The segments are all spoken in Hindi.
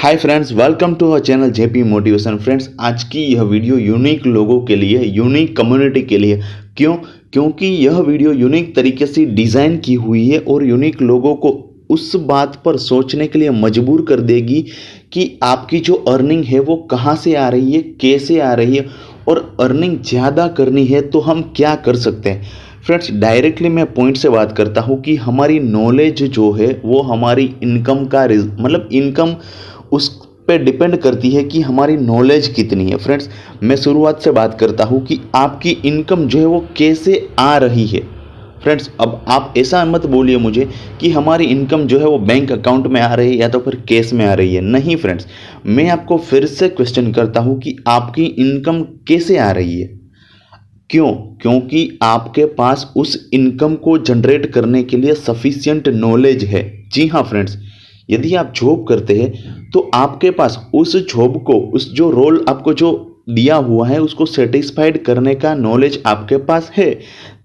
Hi friends, welcome to our channel JP motivation. Friends, आज की यह वीडियो यूनिक लोगों के लिए, यूनिक कम्युनिटी के लिए। क्योंकि यह वीडियो यूनिक तरीके से डिज़ाइन की हुई है और यूनिक लोगों को उस बात पर सोचने के लिए मजबूर कर देगी कि आपकी जो अर्निंग है वो कहाँ से आ रही है, कैसे आ रही है, और अर्निंग ज़्यादा करनी है तो हम क्या कर सकते हैं। फ्रेंड्स, डायरेक्टली मैं पॉइंट से बात करता हूँ कि हमारी नॉलेज जो है वो हमारी इनकम का मतलब इनकम उस पे डिपेंड करती है कि हमारी नॉलेज कितनी है। फ्रेंड्स, मैं शुरुआत से बात करता हूँ कि आपकी इनकम जो है वो कैसे आ रही है। फ्रेंड्स, अब आप ऐसा मत बोलिए मुझे कि हमारी इनकम जो है वो बैंक अकाउंट में आ रही है या तो फिर कैश में आ रही है। नहीं फ्रेंड्स, मैं आपको फिर से क्वेश्चन करता हूँ कि आपकी इनकम कैसे आ रही है। क्योंकि आपके पास उस इनकम को जनरेट करने के लिए सफिशिएंट नॉलेज है। जी हाँ फ्रेंड्स, यदि आप जॉब करते हैं तो आपके पास उस जॉब को, उस जो रोल आपको जो दिया हुआ है उसको सेटिस्फाइड करने का नॉलेज आपके पास है,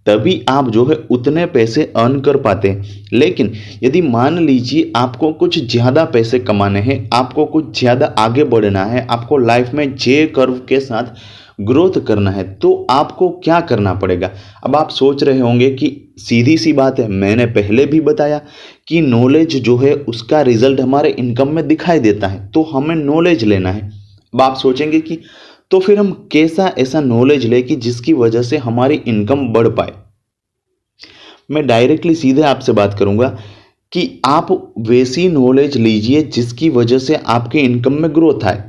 तभी आप जो है उतने पैसे अर्न कर पाते हैं। लेकिन यदि मान लीजिए आपको कुछ ज़्यादा पैसे कमाने हैं, आपको कुछ ज़्यादा आगे बढ़ना है, आपको लाइफ में जे कर्व के साथ ग्रोथ करना है, तो आपको क्या करना पड़ेगा। अब आप सोच रहे होंगे कि सीधी सी बात है, मैंने पहले भी बताया कि नॉलेज जो है उसका रिजल्ट हमारे इनकम में दिखाई देता है, तो हमें नॉलेज लेना है। अब आप सोचेंगे कि तो फिर हम कैसा ऐसा नॉलेज ले कि जिसकी वजह से हमारी इनकम बढ़ पाए। मैं डायरेक्टली सीधे आपसे बात करूंगा कि आप वैसी नॉलेज लीजिए जिसकी वजह से आपके इनकम में ग्रोथ आए।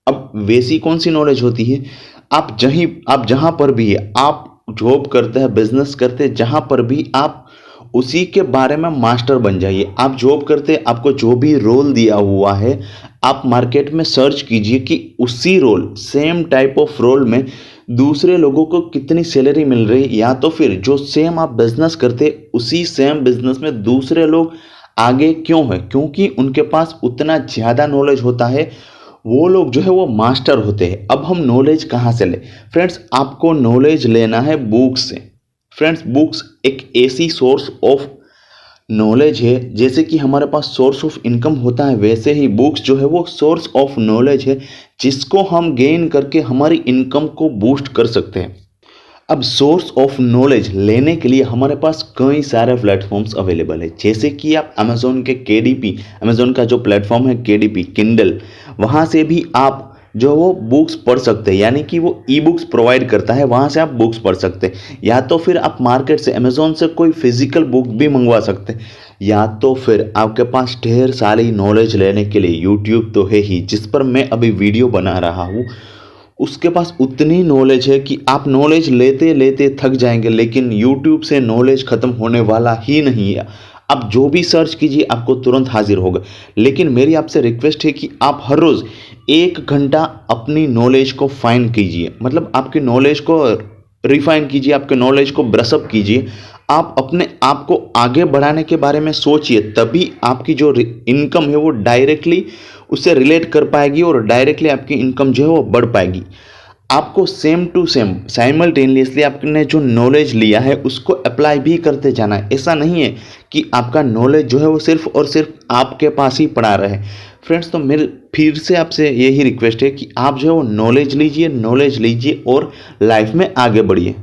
अब वैसी कौन सी नॉलेज होती है, आप जहां पर भी है, आप जॉब करते हैं, बिजनेस करते हैं, जहां पर भी आप उसी के बारे में मास्टर बन जाइए। आप जॉब करते हैं, आपको जो भी रोल दिया हुआ है, आप मार्केट में सर्च कीजिए कि उसी role, same type of role में दूसरे लोगों को कितनी सैलरी मिल रही है, या तो फिर जो सेम आप बिजनेस करते उसी सेम बिजनेस में दूसरे लोग आगे क्यों है, क्योंकि उनके पास उतना ज़्यादा नॉलेज होता है। वो लोग जो है वो मास्टर होते हैं। अब हम नॉलेज कहाँ से लें। फ्रेंड्स, आपको नॉलेज लेना है बुक्स से। फ्रेंड्स, बुक्स एक ऐसी सोर्स ऑफ नॉलेज है, जैसे कि हमारे पास सोर्स ऑफ इनकम होता है, वैसे ही बुक्स जो है वो सोर्स ऑफ नॉलेज है, जिसको हम गेन करके हमारी इनकम को बूस्ट कर सकते हैं। अब सोर्स ऑफ नॉलेज लेने के लिए हमारे पास कई सारे प्लेटफॉर्म्स अवेलेबल है, जैसे कि आप अमेजोन के केडीपी, अमेजोन का जो प्लेटफॉर्म है केडीपी किंडल, वहाँ से भी आप जो वो बुक्स पढ़ सकते हैं, यानी कि वो ई बुक्स प्रोवाइड करता है, वहाँ से आप बुक्स पढ़ सकते हैं। या तो फिर आप मार्केट से, अमेजोन से कोई फिजिकल बुक भी मंगवा सकते हैं, या तो फिर आपके पास ढेर सारी नॉलेज लेने के लिए यूट्यूब तो है ही, जिस पर मैं अभी वीडियो बना रहा हूँ। उसके पास उतनी नॉलेज है कि आप नॉलेज लेते लेते थक जाएंगे, लेकिन यूट्यूब से नॉलेज ख़त्म होने वाला ही नहीं है। आप जो भी सर्च कीजिए आपको तुरंत हाजिर होगा। लेकिन मेरी आपसे रिक्वेस्ट है कि आप हर रोज़ 1 घंटा अपनी नॉलेज को फाइन कीजिए, मतलब आपकी नॉलेज को रिफाइन कीजिए, आपके नॉलेज को ब्रशअप कीजिए। आप अपने आप को आगे बढ़ाने के बारे में सोचिए, तभी आपकी जो इनकम है वो डायरेक्टली उससे रिलेट कर पाएगी और डायरेक्टली आपकी इनकम जो है वो बढ़ पाएगी। आपको सेम टू सेम साइमल्टेनियसली आपने जो नॉलेज लिया है उसको अप्लाई भी करते जाना है। ऐसा नहीं है कि आपका नॉलेज जो है वो सिर्फ और सिर्फ आपके पास ही पड़ा रहे। फ्रेंड्स, तो मेरे फिर से आपसे यही रिक्वेस्ट है कि आप जो है वो नॉलेज लीजिए और लाइफ में आगे बढ़िए।